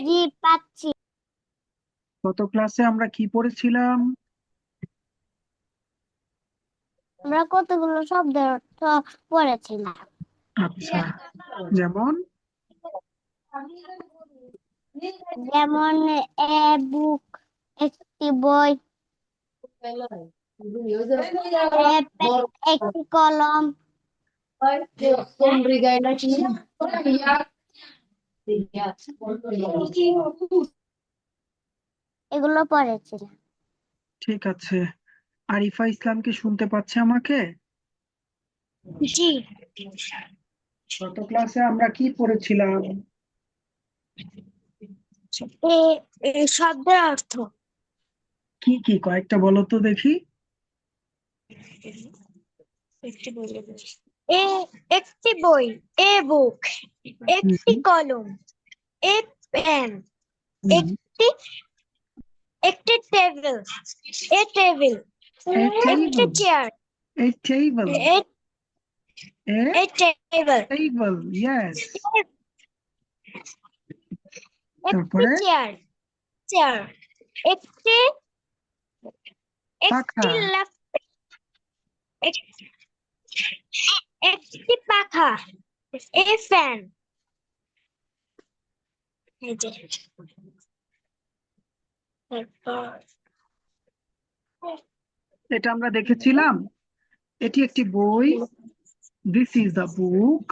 জি পাচ্ছি। গত ক্লাসে আমরা কি পড়েছিলাম? আমরা কতগুলো শব্দের অর্থ পড়েছিলাম। আচ্ছা, যেমন যেমন এ বুক, একটি বই, একটি কলম, এগুলো পড়েছিলাম। ঠিক আছে। আরিফা ইসলামকে শুনতে পাচ্ছে আমাকে? জি। গত ক্লাসে আমরা কি পড়েছিলাম? শব্দের অর্থ কি কি কয়েকটা বলো তো দেখি। এ একটি বই, এ বুক, একটি হুম, কলম, এ পেন, হুম। একটি একটি টেবিল, এ টেবিল, A একটি table, chair, a table, A a A table, table, yes. একটি তারপরে চেয়ার, চেয়ার, একটি একটি পাখা, ল্যাপটপ, একটি পাখা, এ ফ্যান। এই যে তারপর এটা আমরা দেখেছিলাম। এটি একটি বই। This is the book.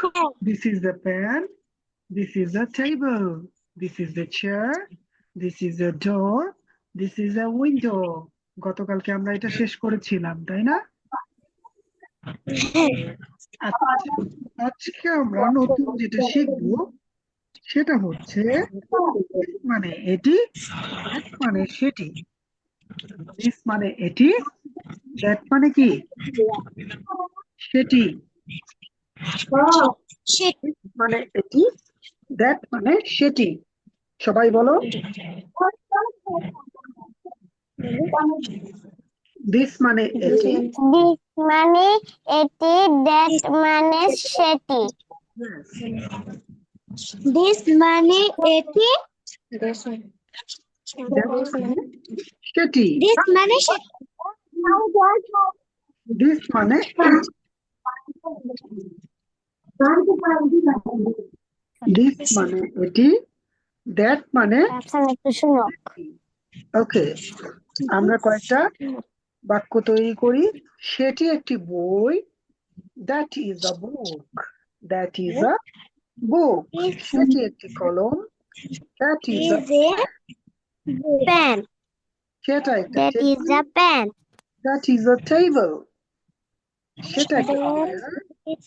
This is the pen. This is the table. This is the chair. This is the door. This is a window. গতকালকে আমরা এটা শেষ করেছিলাম, তাই না? আচ্ছা, আজকে আমরা নতুন যেটা শিখবো সেটা হচ্ছে this মানে এটি, that মানে সেটি। This মানে এটি, that মানে কি? সেটি। This মানে এটি, that মানে সেটি। সবাই বলো, this মানে এটি। দিস মানে এটি, দ্যাট মানে সেটি। Yes. দিস মানে এটি, That মানে সেটি। দিস মানে সেটি। This মানে এটি। This মানে এটি, that মানে রাফসান একটু শুনো। ওকে। আমরা কয়েকটা বাক্য তৈরি করি। সেটি একটি বই। That is a book. That is a book. সেটি একটি কলম। That is a is a pen, সেটা একটা that is table. A pen. That is a table. সেটা একটা that chair. Is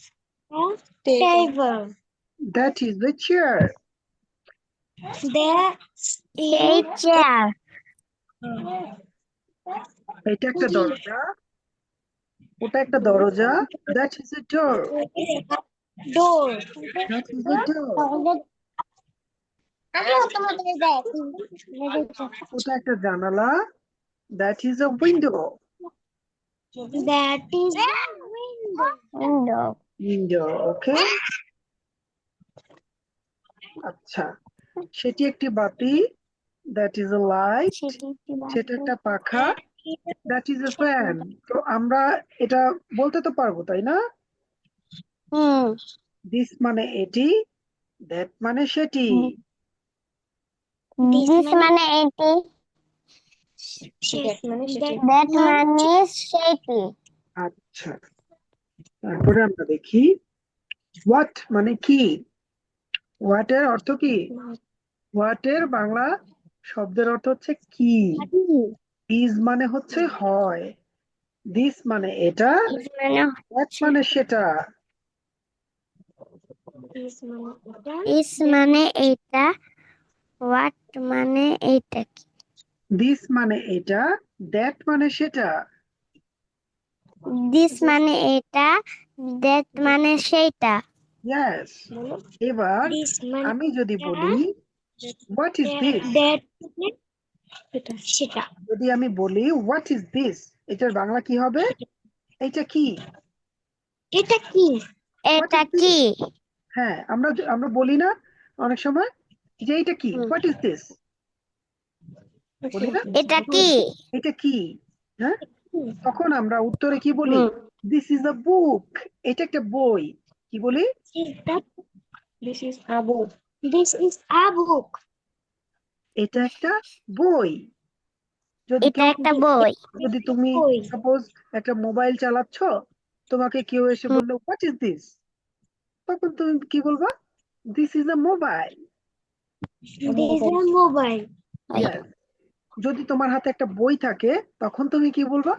a table, That is the chair. That সেই chair. এটা একটা দরজা। ওটা একটা দরজা। That is a door. Door. That is a door. আমিও তোমাদের দেখ। ওটা একটা জানালা। That is a window. That is window. Window. Okay. আচ্ছা, সেটি একটি বাতি। That is a light. সেটা একটা পাখা। That is a fan. তো আমরা এটা বলতে তো পারবো, তাই না? হুম। This মানে এটি, that মানে সেটি। দিস মানে এটি, দ্যাট মানে সেটি। আচ্ছা, তারপরে আমরা দেখি what মানে কি। What এর অর্থ কি? What এর বাংলা শব্দের অর্থ হচ্ছে কি। is মানে হচ্ছে হয়। This মানে এটা। That মানে সেটা। দিস মানে এটা, হোয়াট মানে এইটা কি। This মানে এটা। That মানে সেটা। দিস মানে এটা, দ্যাট মানে সেইটা। Yes. এবার দিস মানে আমি যদি বলি what is this, দ্যাট সেটা। যদি আমি বলি what is this, এটার বাংলা কি হবে? এটা কি? এটা কি, What এটা is কি। this? হ্যাঁ, আমরা আমরা বলি না অনেক সময় যে এটা কি, হোয়াট ইজ দিস, বলি না এটা কি? এটা কি, হ্যাঁ, তখন আমরা উত্তরে কি বলি, হুম। দিস ইজ আ বুক, এটা একটা বই, কি বলি, This is a book. This is a book. এটা একটা বই। যদি এটা কেউ একটা বই। যদি তুমি বই। সাপোজ একটা মোবাইল চালাচ্ছ, তোমাকে কেউ এসে হুম। বললো হোয়াট ইজ দিস, তখন তুমি কি বলবা, this is a mobile. This is a mobile. Yes. যদি তোমার হাতে একটা বই থাকে, তখন তুমি কি বলবা,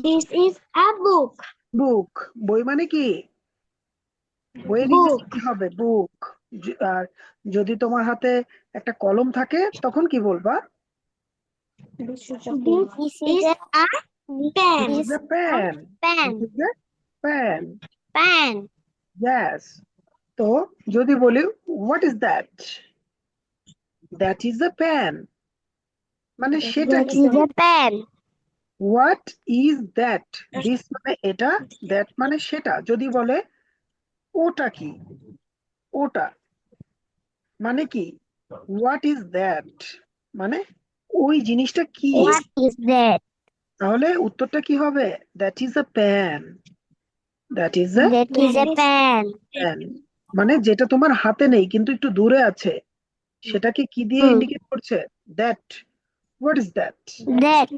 This is a book. বুক। বই মানে কি, বইয়ের ইংরেজি Book. কি হবে, বুক। আর যদি তোমার হাতে একটা কলম থাকে, তখন কি বলবা, This is This is a pen. This is a pen, pen. This is a pen. Pen. Yes. তো যদি বলি what is that, that is a pen, মানে সেটা That কি, is a pen. What is that, this মানে এটা, that মানে সেটা। যদি বলে ওটা কি, ওটা মানে কি, হোয়াট ইজ দ্যাট মানে ওই জিনিসটা কি, What is that? তাহলে উত্তরটা কি হবে, that is a pan, that is a That is a pen. Pan, মানে যেটা তোমার হাতে নেই কিন্তু একটু দূরে আছে, সেটাকে কি দিয়ে হুম। ইন্ডিকেট করছে, that, what is that, That.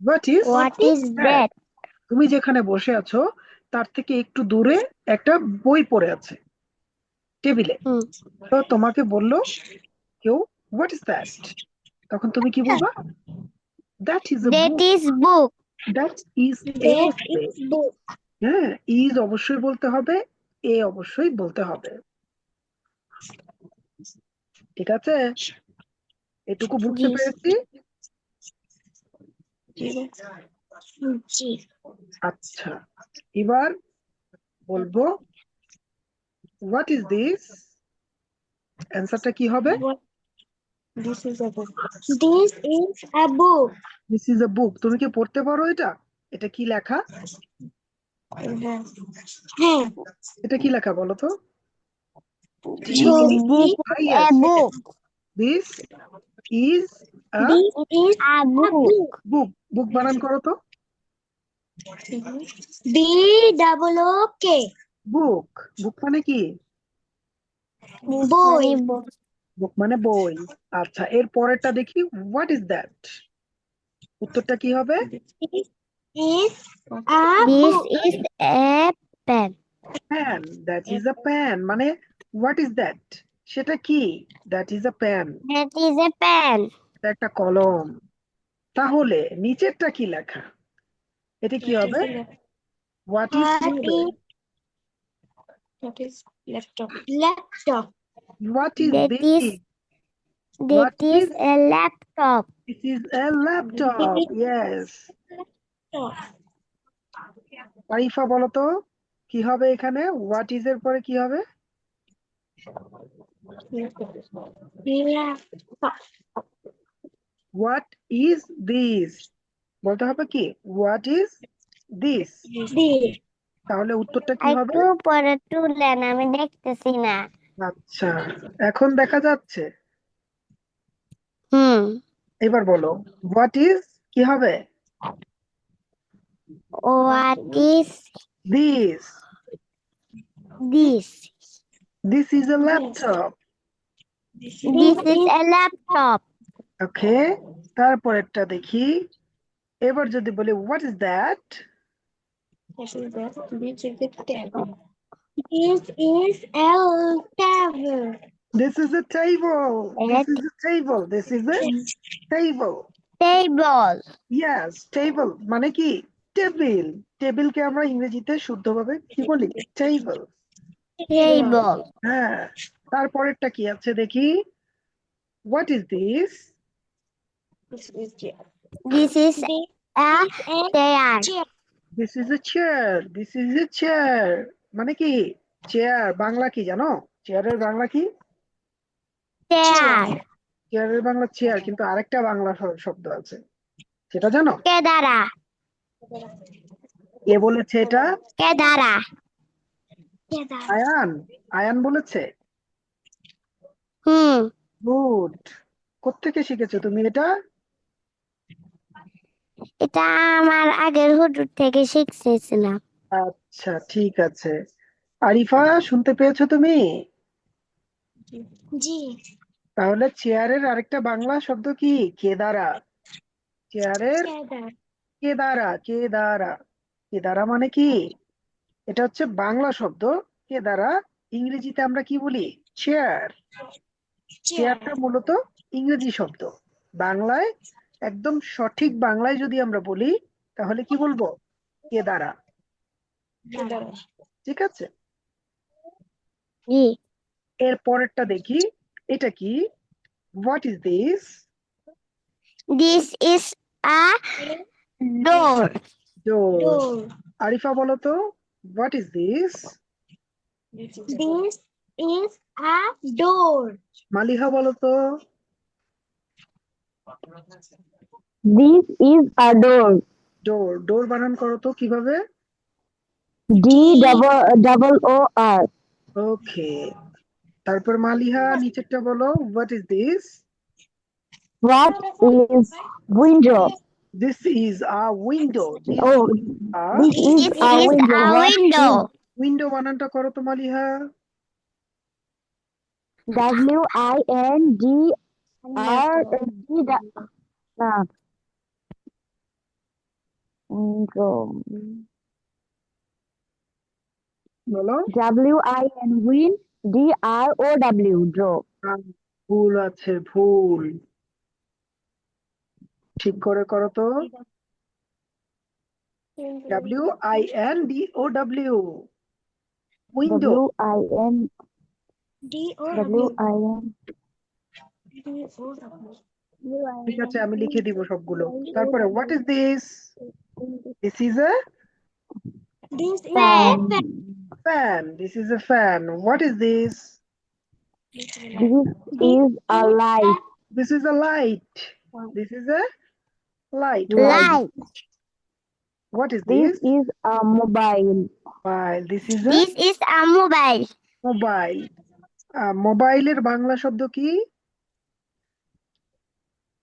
What is What is that. that? তুমি যেখানে বসে আছো তার থেকে একটু দূরে একটা বই পড়ে আছে টেবিলে, হুম। তো তোমাকে বললো কেউ হোয়াট ইজ দ্যাট, তখন তুমি কি বলবা, that is A That book, is book. That is A, That is book. হ্যাঁ, ইজ অবশ্যই বলতে হবে, এ অবশ্যই বলতে হবে, ঠিক আছে, এটুকু বুঝতে জি। পেরেছি। জি। আচ্ছা, এবার বলবো হোয়াট ইজ দিস, অ্যান্সারটা কি হবে, What? This is a book. This is a book. This is a book. তুমি কি পড়তে পারো এটা, এটা কি লেখা, হ্যাঁ। এটা কি লেখা বলো তো, This is a book. This is a This is A book. বুক, বুক বানান করো তো, B double O K. বুক, বুক মানে কি, Boy. বুক মানে বই। আচ্ছা, এর পরেরটা দেখি, হোয়াট ইজ দ্যাট, উত্তরটা কি হবে, This is a This book. is a pen. Pan, that is a pan, মানে হোয়াট ইজ দ্যাট, সেটা কি, that is a pan, That is a pen. এটা একটা কলম। তাহলে নিচেরটা কি লেখা, এটা কি হবে, হোয়াট ইজ কি What হবে, is What is laptop? Laptop. What is That this, is what that is is, a laptop. This is a laptop, yes. Arifa বলো তো কি হবে এখানে, হোয়াট ইজ এর পরে কি হবে, Laptop. হোয়াট ইজ দিস, বলতে হবে কি, হোয়াট ইজ দিস, This. তাহলে উত্তরটা কি হবে, একটু পরে তুলেন, আমি দেখতেছি না। আচ্ছা, এখন দেখা যাচ্ছে, হুম। এবার বলো হোয়াট ইজ কি হবে, What is this, this? This is a laptop, This is a laptop. ওকে। তারপরেরটা দেখি, এবার যদি বলি what is that, This is the table. This is a table. This is a table, this A is a table, this is a table, table. Yes, table মানে কি, table, টেবিলকে আমরা ইংরেজিতে শুদ্ধভাবে কি বলি, টেবল। Table. হ্যাঁ, তারপরেরটা কি আছে দেখি, what is this, This is chair. This is a chair. Chair. This is A chair, this is A chair মানে কি, চেয়ার বাংলা কি জানো, চেয়ারের বাংলা কি, Chair. চেয়ারের বাংলা চেয়ার, কিন্তু আরেকটা বাংলা শব্দ আছে, সেটা জানো, কেদারা। কে বলেছে এটা, কেদারা। আয়ান, আয়ান বলেছে, হুম গুড। কোত্থেকে শিখেছো তুমি এটা? এটা আমার আগের হুজুর থেকে শিখেছিলাম। আচ্ছা, ঠিক আছে। আরিফা, শুনতে পেয়েছো তুমি? জি। তাহলে চেয়ারের আরেকটা বাংলা শব্দ কি? কেদারা। চেয়ারের কেদার। কেদারা, কেদারা। কেদারা মানে কি? এটা হচ্ছে বাংলা শব্দ। কেদারা ইংরেজিতে আমরা কি বলি? চেয়ার। চেয়ার। চেয়ারটা মূলত ইংরেজি শব্দ। বাংলায়, একদম সঠিক বাংলায় যদি আমরা বলি, তাহলে কি বলবো? কেদারা। কেদার। ঠিক আছে। জি এর পরেরটা দেখি, এটা কি? What is this? This is a door. Door. Door. Arifa বলো তো, what is this? This is a door. Maliha বলো তো। This is a door. Door. ডোর বানান করো তো কিভাবে? D double O R. Okay. তারপর মালিহা নিচেরটা বলো, what is this? What is window? This is a window. This ও a this is a window. What is window বানানটা করো তো Maliha. W I N D R D না উইন্ডো বলো। W I N win D R O W ড্র। ভুল আছে, ভুল। ঠিক করে করো তো। WINDOW, window. W I N W D-O-W. I N D-O-W. ঠিক আছে, আমি লিখে দিব সবগুলো। তারপরে what is this? This is A This is a fan. Fan. This is A fan. What is this? This This is a is light. This is A light. This is A light. What is light. What is this this? Is a mobile. Mobile. This is A this is a mobile. Mobile. মোবাইলের বাংলা শব্দ কি?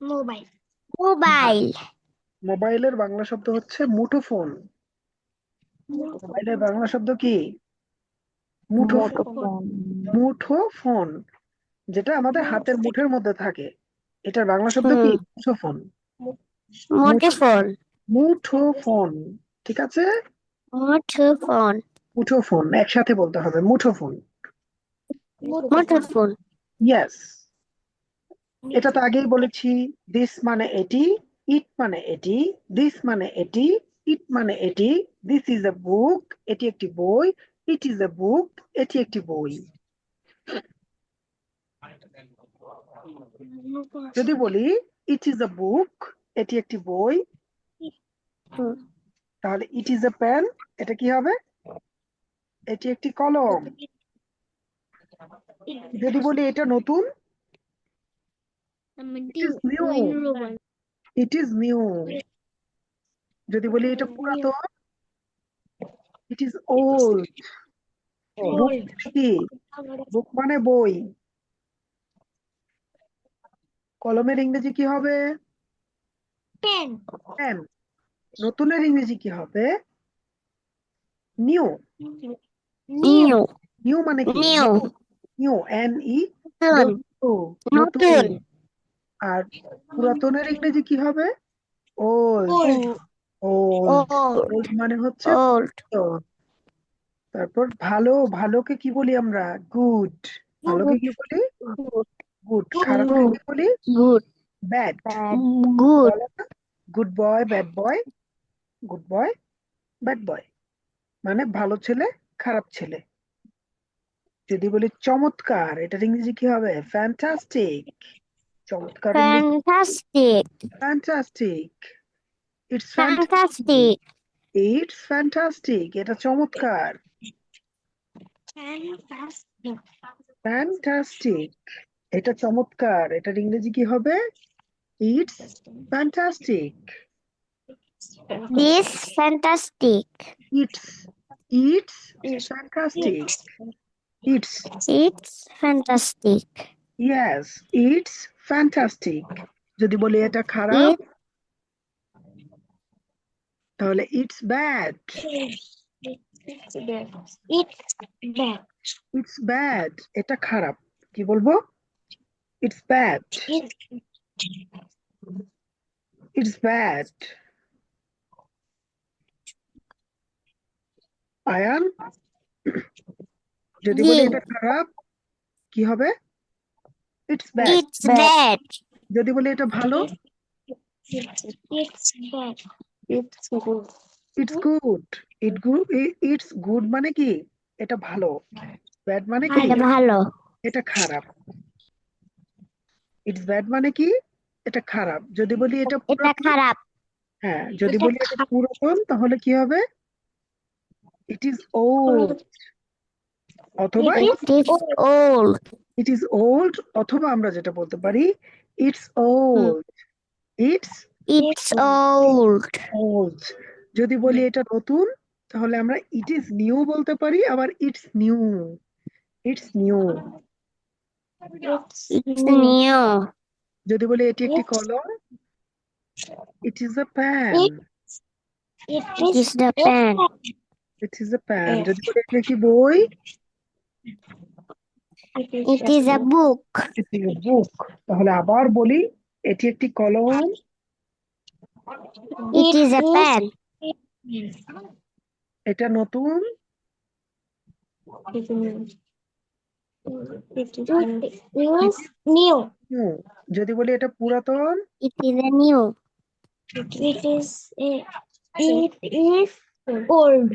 mobile. Mobile. মোবাইলের বাংলা শব্দ হচ্ছে মুঠোফোন। মোবাইলের বাংলা শব্দ কি? মুঠোফোন। মুঠোফোন। মুঠোফোন, যেটা আমাদের হাতের মুঠের মধ্যে থাকে। এটার বাংলা শব্দ কি? হুম মুঠোফোন। মুঠোফোন। মুঠোফোন। ঠিক আছে। মুঠোফোন। মুঠোফোন একসাথে বলতে হবে, মুঠোফোন। মুঠোফোন। ইয়েস। এটা তো আগেই বলেছি। দিস মানে এটি, ইট মানে এটি, দিস মানে এটি, ইট মানে এটি। দিস ইজ এ বুক, এটি একটি বই। ইট ইজ এ বুক, এটি একটি বই। যদি বলি ইট ইজ এ বুক, এটি একটি বই, হুম, তাহলে ইট ইজ এ পেন, এটা কি হবে? এটি একটি কলম। যদি বলি এটা নতুন, it is new, it is new. যদি বলি এটা পুরাতন, it is old. Book Old. কি? বুক মানে বই। কলমের ইংরেজি কি হবে? Pen. পেন। নতুনের ইংরেজি কি হবে? নিউ। New. নিউ। নিউ মানে কি? নিউ। নতুন। নিউ, NE নতুন। নতুন। নতুন। আর পুরাতনের ইংরেজি কি হবে? Old. Old. Old. Old. Old মানে হচ্ছে ওল্ড। পুরাতন। তারপর ভালো, ভালোকে কি বলি আমরা? গুড। ভালোকে কি বলি? গুড। খারাপকে কি বলি? গুড। ব্যাড। গুড। বলো না, good boy, bad boy. Good boy, bad boy মানে ভালো ছেলে, খারাপ ছেলে। যদি বলি চমৎকার, এটার ইংরেজি কি হবে? ফ্যান্টাস্টিক। চমৎকার ইংরেজি fantastic. Fantastic. It's fantastic. Fantastic. It's fantastic, এটা চমৎকার। Fantastic. ফ্যান্টাস্টিক, এটা চমৎকার। এটার ইংরেজি কি হবে? It's fantastic. This fantastic. It's it's fantastic. It's it's fantastic. Yes, it's fantastic. যদি বলি এটা খারাপ, It তাহলে it's bad. It's bad. It's bad. It's bad. এটা খারাপ। কি বলবো? It's bad. It's It's bad. Ayaan, যদি বলি জি এটা খারাপ, কি হবে? It's bad. it's bad. যদি বলি এটা ভালো, it's bad. It's good. it's good. It's good মানে কি? এটা ভালো। Bad মানে কি? এটা ভালো। এটা খারাপ। It's bad মানে কি? এটা খারাপ। যদি বলি এটা এটা পুরাতন, খারাপ। হ্যাঁ, যদি এটা বলি এটা পুরাতন, তাহলে কি হবে? It is old. অথবা It It is old. it is old, অথবা আমরা যেটা বলতে পারি it's old. It's It's old. old. যদি বলি এটা নতুন, তাহলে আমরা it is new বলতে পারি, আবার it's new. It's new. It's new. যদি বলি এটি একটি It's- কলম, it is a pen. It It is the pen. It is a pen. Yes. যদি বলি এটি একটি বই, It is a book. it is a book. তাহলে আবার বলি এটি একটি কলম, It is a pen. এটা নতুন, It is new. new. যদি বলি এটা পুরাতন, It is a new. It is old.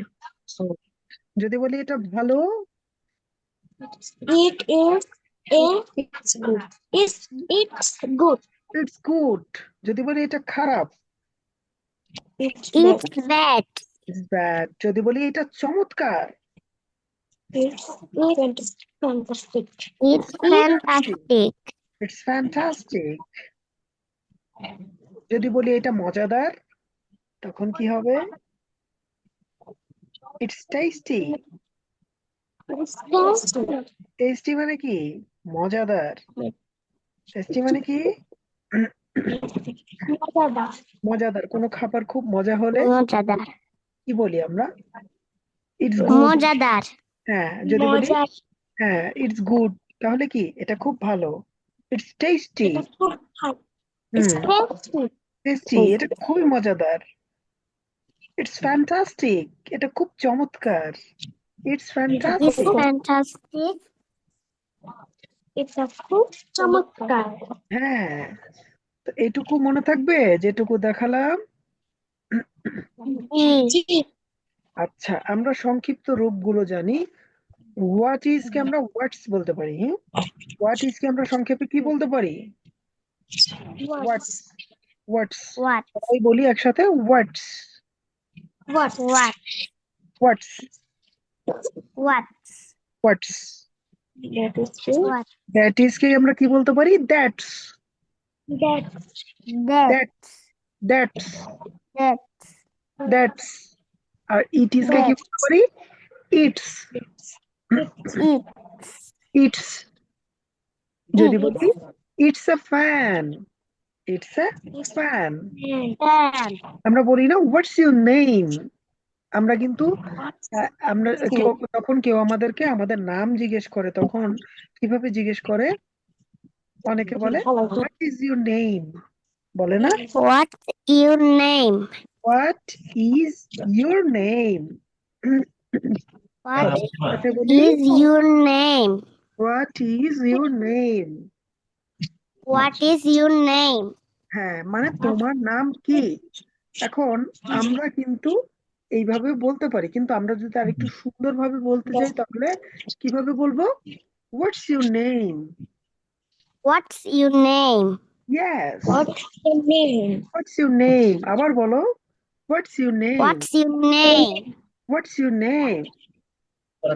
যদি বলি এটা ভালো, It is it's good. It's good. it's good. যদি বলি এটা খারাপ, It's bad. It's bad. it's bad. যদি বলি এটা চমৎকার, It's fantastic. It's fantastic. it's fantastic. যদি বলি এটা মজাদার, তখন কি হবে? It's tasty. It's tasty. Tasty মানে কি? মজাদার। Tasty মানে কি? মজাদার। কোনো খাবার খুব মজা হলে মজাদার। কি বলি আমরা? It's good. মজাদার। হ্যাঁ, যদি বলি হ্যাঁ, it's good, তাহলে কি? এটা খুব ভালো। It's tasty. It's hmm, tasty. tasty, এটা খুবই মজাদার। It's fantastic. এটা খুব চমৎকার। It's It's fantastic. fantastic. It's a খুব চমৎকার। হ্যাঁ, তো এইটুকু মনে থাকবে যেটুকু দেখালাম? জি। আচ্ছা, আমরা সংক্ষিপ্ত রূপগুলো জানি। হোয়াট ইজ কে আমরা হোয়াটস বলতে পারি। হোয়াট ইজ কে আমরা সংক্ষেপে কি বলতে পারি? হোয়াটস। হোয়াটস। What? সবাই বলি একসাথে what's. What? What's. What? What's. That is true. What? That is কে আমরা কি বলতে পারি? That's. That. That. That's. That. That's. আর ইট ইজ কে কি বলতে পারি? ইটস। It. ইটস। যদি বলি it's a fan, it's a fan. Fan. আমরা বলি না হোয়াটস ইউর নেম। আমরা কিন্তু আমরা তখন কেউ আমাদেরকে আমাদের নাম জিজ্ঞেস করে, তখন কিভাবে জিজ্ঞেস করে? অনেকে বলে হোয়াট ইজ ইউর নেম, বলে না? What's your name? What is your name. What সাথে বলি is your name? What is your name. What is your name? হ্যাঁ, মানে তোমার নাম কি? এখন আমরা কিন্তু এইভাবে বলতে পারি, কিন্তু আমরা যদি আরেকটু সুন্দরভাবে বলতে চাই, তাহলে কিভাবে বলবো? What's your name. What's your name? Yes, What's the name? What's your name. আবার বলো, what's your name. What's your name? What's your name.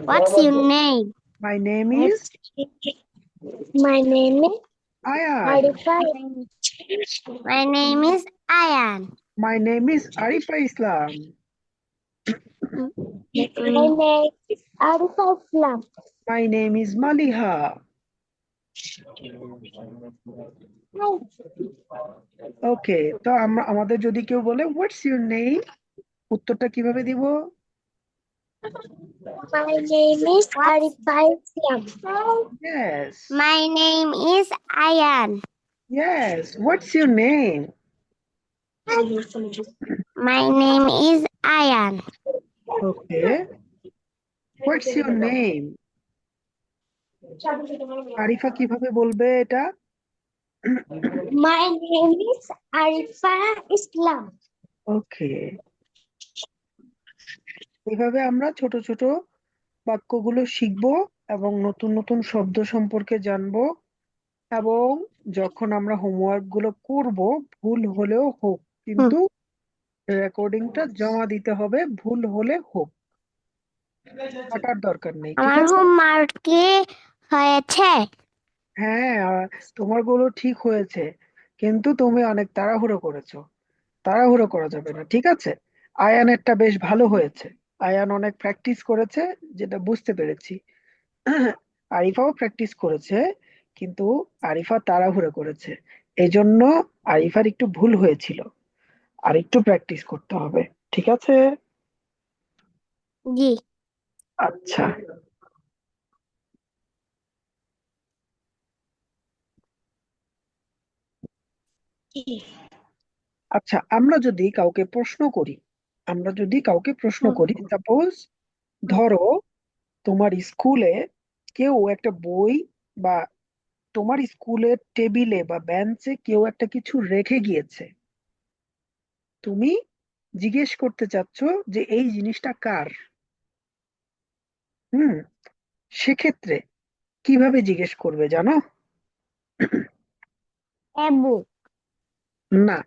What's your name? My name is My name is Ayan. Arifa. My name is Ayan. My name is Arifa Islam. My name is Arifa Islam. My name is Maliha. Okay, তো আমাদের যদি কেউ বলে হোয়াটস your name, উত্তরটা কিভাবে দিব? My name is Arifa Islam. Yes, My name is Ayan. yes, what's your name? My name is Ayan. Okay, what's your name? Arifa কিভাবে বলবে এটা? My name is Arifa Islam. ওকে, এভাবে আমরা ছোট ছোট বাক্যগুলো শিখবো এবং নতুন নতুন শব্দ সম্পর্কে জানবো, এবং যখন আমরা হোমওয়ার্ক গুলো করব, ভুল হলেও হোক, কিন্তু রেকর্ডিংটা জমা দিতে হবে, ভুল হলে হোক, কাটার দরকার নেই, ঠিক আমার আছে? হোমওয়ার্ক কি হয়েছে? হ্যাঁ, তোমার গুলো ঠিক হয়েছে, কিন্তু তুমি অনেক তাড়াহুড়ো করেছো। তাড়াহুড়ো করা যাবে না, ঠিক আছে? আয়ানেরটা বেশ ভালো হয়েছে, আয়ান অনেক প্র্যাকটিস করেছে, যেটা বুঝতে পেরেছি। আরিফাও প্র্যাকটিস করেছে, কিন্তু আরিফা তাড়াহুড়ো করেছে, এজন্য আরিফার একটু ভুল হয়েছিল, আর একটু প্র্যাকটিস করতে হবে, ঠিক আছে? জি। আচ্ছা, আচ্ছা, আমরা যদি কাউকে প্রশ্ন করি, সাপোজ ধরো তোমার স্কুলে কেউ একটা বই, বা তোমার স্কুলের টেবিলে বা বেঞ্চে কেউ একটা কিছু রেখে গিয়েছে, তুমি জিজ্ঞেস করতে চাচ্ছ যে এই জিনিসটা কার। হুম, সেক্ষেত্রে কিভাবে জিজ্ঞেস করবে জানো? এবু। না,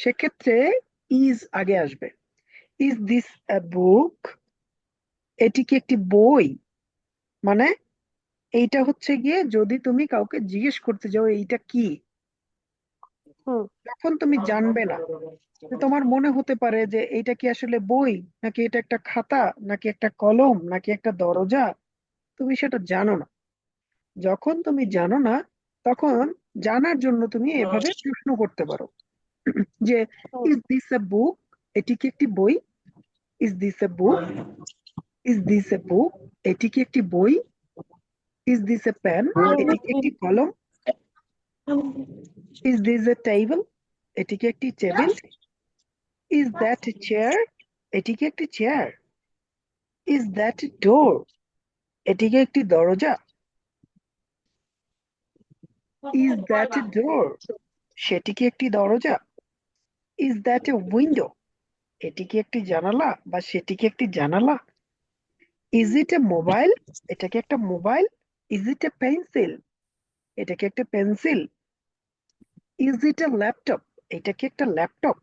সেক্ষেত্রে ইজ আগে আসবে। Is this a book? এটি কি একটি বই? মানে এইটা হচ্ছে গিয়ে, যদি তুমি কাউকে জিজ্ঞেস করতে যাও এইটা কি, হুম। তখন তুমি জানবে না, যে তোমার মনে হতে পারে যে এইটা কি আসলে বই, নাকি এটা একটা খাতা, নাকি একটা কলম, নাকি একটা দরজা, তুমি সেটা জানো না। যখন তুমি জানো না, তখন জানার জন্য তুমি এভাবে প্রশ্ন করতে পারো, যে ইজ দিস এ বুক? এটি কি একটি বই? Is this a book? Is this a book? এটি কি একটি বই? Is this a pen? এটি কি একটি কলম? Is this a table? এটি কি একটি টেবিল? Is that a chair? এটি কি একটি চেয়ার? Is that a door? এটি কি একটি দরজা? Is that a door? সেটি কি একটি দরজা? Is that a window? এটি কি একটি জানালা, বা সেটি কি একটি জানালা? Is it A mobile? এটা কি একটা mobile? Is it a pencil? এটা কি একটা pencil? Is it a laptop? এটা কি একটা ল্যাপটপ?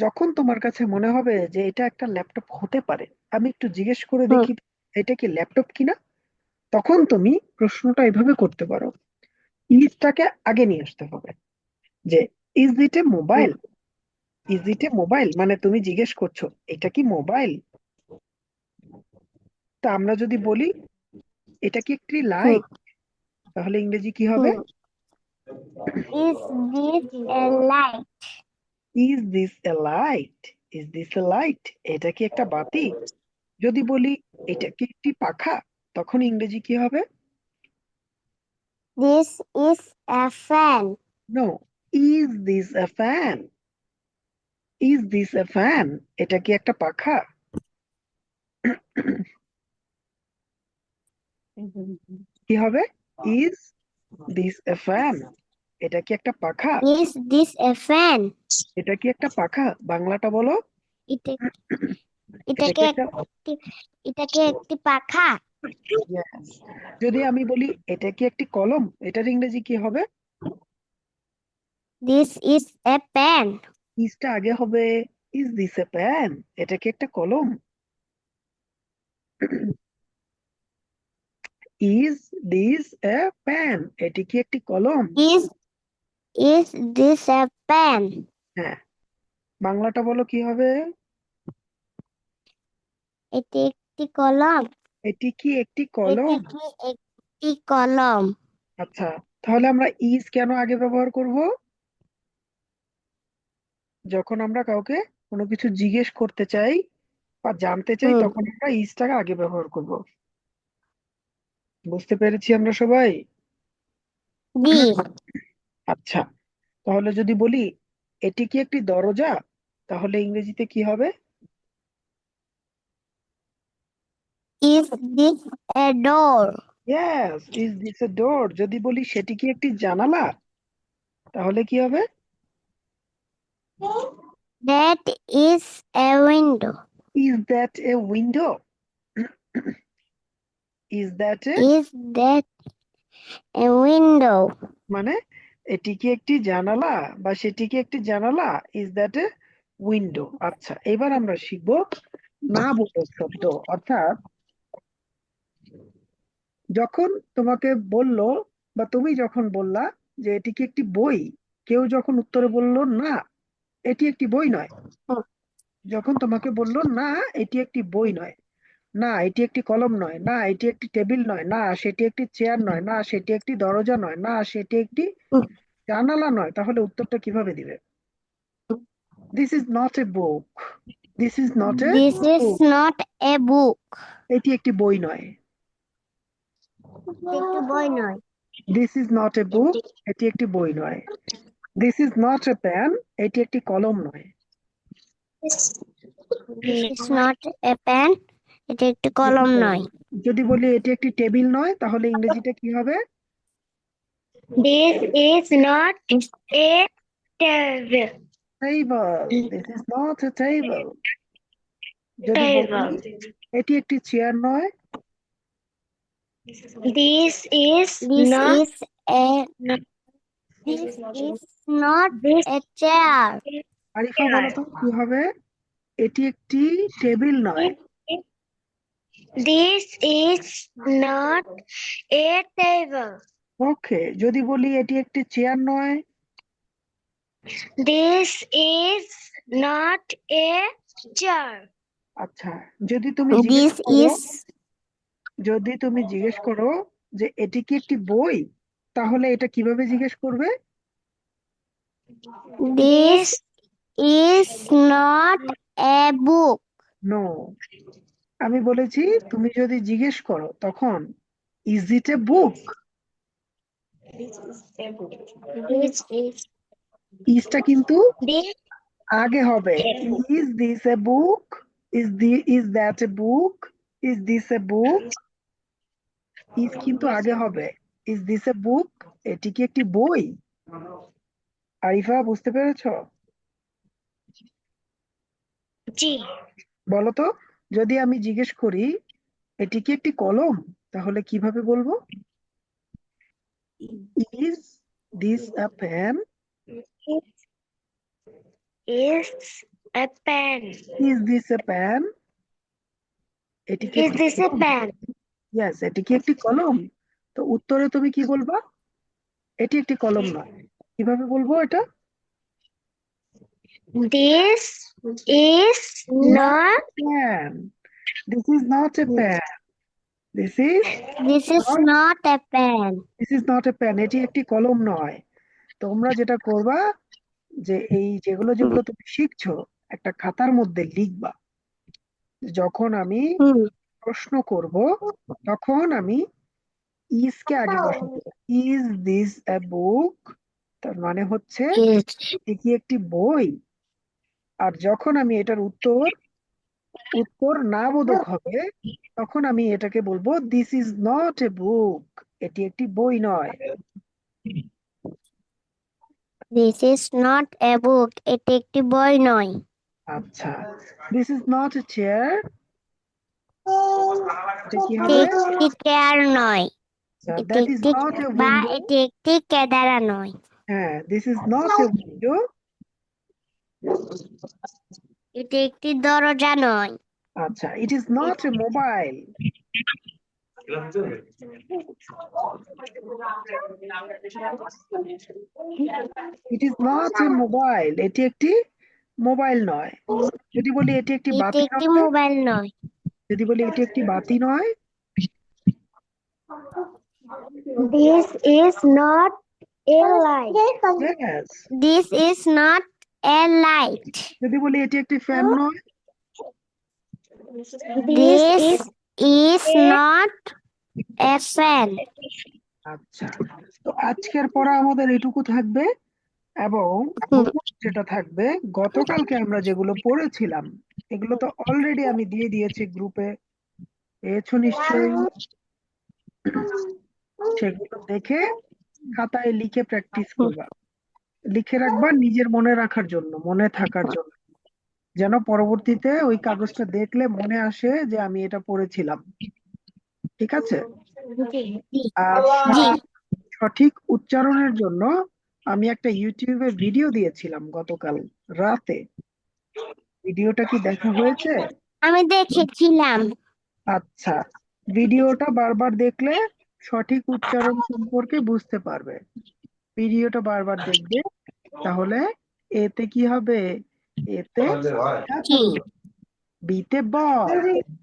যখন তোমার কাছে মনে হবে যে এটা একটা ল্যাপটপ হতে পারে, আমি একটু জিজ্ঞেস করে হুম। দেখি এটা কি ল্যাপটপ কিনা, তখন তুমি প্রশ্নটা এভাবে করতে পারো। ইজটাকে আগে নিয়ে আসতে হবে, যে is it A hmm. Mobile? Is it A mobile মানে তুমি জিজ্ঞেস করছো এটা কি মোবাইল। তা আমরা যদি বলি এটা কি একটি হুম। লাইট, তাহলে ইংরেজি কি হবে? হুম। Is this a light? Is this A light? Is this A light? এটা কি একটা বাতি? যদি বলি এটা কি একটি পাখা, তখন ইংরেজি কি হবে? This is a fan. No, is this a fan? Is this a fan? এটা কি একটা পাখা? কি হবে? Is this a fan? এটা কি একটা পাখা? Is this a fan? এটা কি একটা পাখা? বাংলাটা বলো। এটা এটা এটাকে কি একটা একটি এটাকে একটি পাখা। Yes. যদি আমি বলি এটা কি একটি কলম, এটার ইংরেজি কি হবে? This is a pen. ইজটা আগে হবে। Is this a pen? এটা কি একটা কলম? Is this a pen? এটি কি একটি কলম? Is this a pen? হ্যাঁ, বাংলাটা বলো কি হবে? এটি একটি কলম। এটি কি একটি এটি কলম? কি একটি কলম? আচ্ছা, তাহলে আমরা ইজ কেন আগে ব্যবহার করব? যখন আমরা কাউকে কোনো কিছু জিজ্ঞেস করতে চাই বা জানতে চাই হুম তখন আমরা ইজটাকে আগে ব্যবহার করব। বুঝতে পেরেছি আমরা সবাই? জি আচ্ছা, তাহলে যদি বলি এটি কি একটি দরজা, তাহলে ইংরেজিতে কি হবে? Is this a door yes, is this a door. যদি বলি সেটি কি একটি জানালা, তাহলে কি হবে? That is a window is that a window? Is that a is that a window মানে এটি কি একটি জানালা বা সেটি কি একটি জানালা? Is that a window. আচ্ছা, এবার আমরা শিখবো না বোধক শব্দ। অর্থাৎ যখন তোমাকে বললো বা তুমি যখন বললা যে এটি কি একটি বই, কেউ যখন উত্তরে বললো না এটি একটি বই নয়, যখন তোমাকে বললো না এটি একটি বই নয়, না এটি একটি কলম নয়, না এটি একটি টেবিল নয়, না সেটি একটি চেয়ার নয়, না সেটি একটি দরজা নয়, না সেটি একটি জানালা নয়, তাহলে উত্তরটা কিভাবে দিবে? This is not a book. This is not a this is book. Not a book এটি একটি বই নয়। একটু বই নয় this is not a book. এটি একটি বই নয়। This is not a pen. এটি একটি কলম নয়। This is not a pen এটা একটি কলম নয় যদি বলি এটি একটি টেবিল নয়, তাহলে ইংরেজিটা কি হবে? This is not a table. Table. This is not a table. যদি বলি Table. এটি একটি চেয়ার নয়, This is this not is a this is not this A chair Arifa বলো chair. তো কি হবে? এটি একটি টেবিল নয়। This is not a table. ওকে, যদি বলি এটি একটি চেয়ার নয়, This is not a chair. আচ্ছা, যদি তুমি জিজ্ঞেস দিস করো, ইজ যদি তুমি জিজ্ঞেস করো যে এটি কি একটি বই, তাহলে এটা কিভাবে জিজ্ঞেস করবে? This is not a book no, আমি বলেছি তুমি যদি জিজ্ঞেস করো তখন is it a book, This is ইজটা কিন্তু this আগে হবে। Is this a book? Is that a book? Is this a book? Is কিন্তু আগে হবে। Is this a book? এটি কি একটি বই? আরিফা বুঝতে পেরেছো? G. বলো তো, যদি আমি জিজ্ঞেস করি এটি কি একটি কলম, তাহলে কিভাবে বলবো? Is this a pen? Is a pen. Is this a pen? এটি কি Is একটি this a কলম? pen? ইয়েস, এটি কি একটি কলম? তো উত্তরে তুমি কি বলবা? এটি একটি কলম নয়। কিভাবে বলবো এটা? This is Not not. a pen. This is not a pen. This is this is not, not a pen this is not a pen. এটি একটি কলম নয়। তোমরা যেটা করবা যে এই যেগুলো যেগুলো তুমি শিখছো একটা খাতার মধ্যে লিখবা। যখন আমি হুম প্রশ্ন করব তখন আমি ইজ কে আগে বসাবো। ইজ দিস এ বুক? তার মানে হচ্ছে ইজ এটি কি একটি বই? আর যখন আমি এটার উত্তর উত্তর না বোধক হবে তখন আমি এটাকে বলবো this is not a book. এটি একটি বই নয়। This is not a book এটি একটি বই নয় আচ্ছা, this is not A chair? এটা কি এটি হবে? একটি চেয়ার নয় এটি দ্যাট ইজ একটি নট এ বা উইন্ডো? এটি একটি কেদারা নয় হ্যাঁ, this is not A window? এটি একটি দরজা নয় আচ্ছা, it is not A mobile? It is not A mobile? এটি একটি মোবাইল নয়। যদি বলি এটি একটি এটি বাতি একটি নয়? মোবাইল নয় যদি বলি এটি একটি বাতি নয়? This is not a light. Yes. This is not a light. যদি বলি এটি একটি ফ্যান নয়, This This is is not a fan. আচ্ছা। তো আজকের পড়া আমাদের এটুকু থাকবে এবং homework যেটা থাকবে গতকালকে আমরা যেগুলো পড়েছিলাম এগুলো তো অলরেডি আমি দিয়ে দিয়েছি গ্রুপে, পেয়েছো নিশ্চয়ই। সেগুলো দেখে খাতায় লিখে প্র্যাকটিস করবা, লিখে রাখবা নিজের মনে রাখার জন্য, মনে থাকার জন্য, যেন পরবর্তীতে ওই কাগজটা দেখলে মনে আসে যে আমি এটা পড়েছিলাম। ঠিক আছে? আর জি। সঠিক উচ্চারণের জন্য আমি একটা ইউটিউবে ভিডিও দিয়েছিলাম গতকাল রাতে। ভিডিওটা কি দেখা হয়েছে? আমি দেখেছিলাম। আচ্ছা, ভিডিওটা বারবার দেখলে সঠিক উচ্চারণ সম্পর্কে বুঝতে পারবে। ভিডিওটা বারবার দেখবে, তাহলে এতে কি হবে? এতে জি। apple, বিতে বল,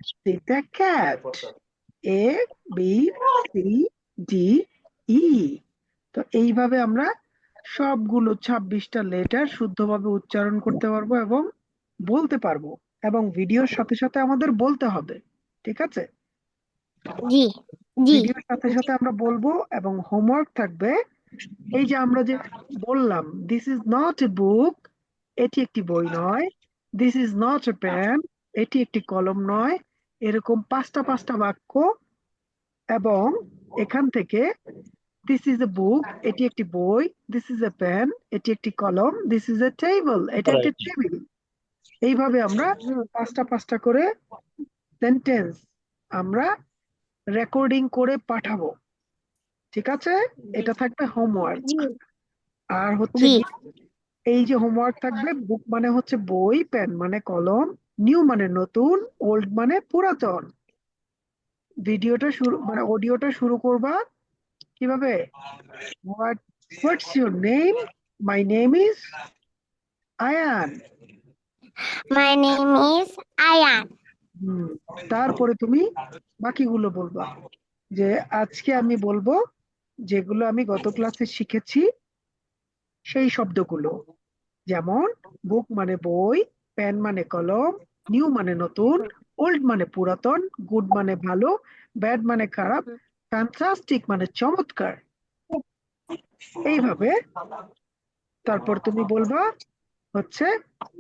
সিতে cat, A B C D E. তো এইভাবে আমরা সবগুলো 26টা লেটার শুদ্ধভাবে উচ্চারণ করতে পারবো এবং বলতে পারবো, এবং ভিডিওর সাথে সাথে আমাদের বলতে হবে। ঠিক আছে? জি। জি। ভিডিওর সাথে সাথে আমরা বলবো এবং হোমওয়ার্ক থাকবে। এই যে আমরা যে বললাম, this is not a book, এটি একটি বই নয়। This is not a pen, এটি একটি কলম নয়। এরকম পাঁচটা পাঁচটা বাক্য, এবং এখান থেকে দিস ইজ এ বুক, এটি একটি বই, দিস ইজ এ পেন, এটি একটি কলম, দিস ইজ এ টেবিল, এটা একটি টেবিল। এইভাবে আমরা পাঁচটা পাঁচটা করে সেন্টেন্স আমরা রেকর্ডিং করে পাঠাবো। ঠিক আছে? এটা থাকবে হোমওয়ার্ক। আর হচ্ছে জি। কি, এই যে হোমওয়ার্ক থাকবে, বুক মানে হচ্ছে বই, পেন মানে কলম, নিউ মানে নতুন, ওল্ড মানে পুরাতন। ভিডিওটা শুরু মানে অডিওটা শুরু করবা কিভাবে? What's your name? My name is Ayaan. My name is Ayan. তারপরে তুমি বাকিগুলো বলবা, যে আজকে আমি বলবো যেগুলো আমি গত ক্লাসে শিখেছি সেই শব্দগুলো। যেমন বুক মানে বই, পেন মানে কলম, নিউ মানে নতুন, ওল্ড মানে পুরাতন, গুড মানে ভালো, ব্যাড মানে খারাপ, ফ্যান্টাস্টিক মানে চমৎকার। এইভাবে তারপর তুমি বলবা হচ্ছে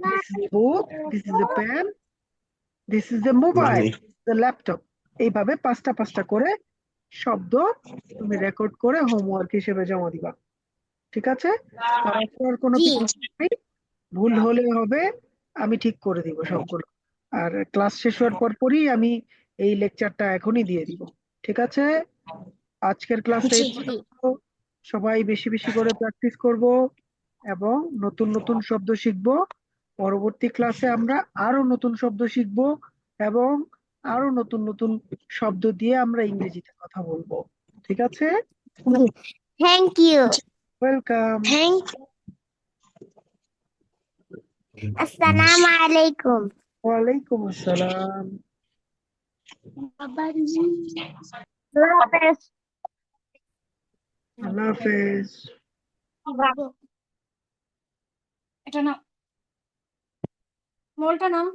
this is book, this is a pen, this is a mobile, the laptop. এইভাবে পাঁচটা পাঁচটা করে শব্দ তুমি রেকর্ড করে হোমওয়ার্ক হিসেবে জমা দিবা। ঠিক আছে? তার কোনো জি। কিছু নেই, ভুল হলে হবে, আমি ঠিক করে দিব সবগুলো। আর ক্লাস শেষ হওয়ার পরই আমি এই লেকচারটা এখনই দিয়ে দিব। ঠিক আছে? আজকের ক্লাসটা এই পর্যন্ত। সবাই বেশি বেশি করে প্র্যাকটিস করব এবং নতুন নতুন শব্দ শিখব। পরবর্তী ক্লাসে আমরা আরো নতুন শব্দ শিখব এবং আরো নতুন নতুন শব্দ দিয়ে আমরা ইংরেজিতে কথা বলবো। ঠিক আছে? Thank you. Welcome. Thank Assalamu alaikum. ওয়ালাইকুম আসসালাম। Allah Hafiz. আল্লাহ হাফেজ। এটা না মোলটা নাম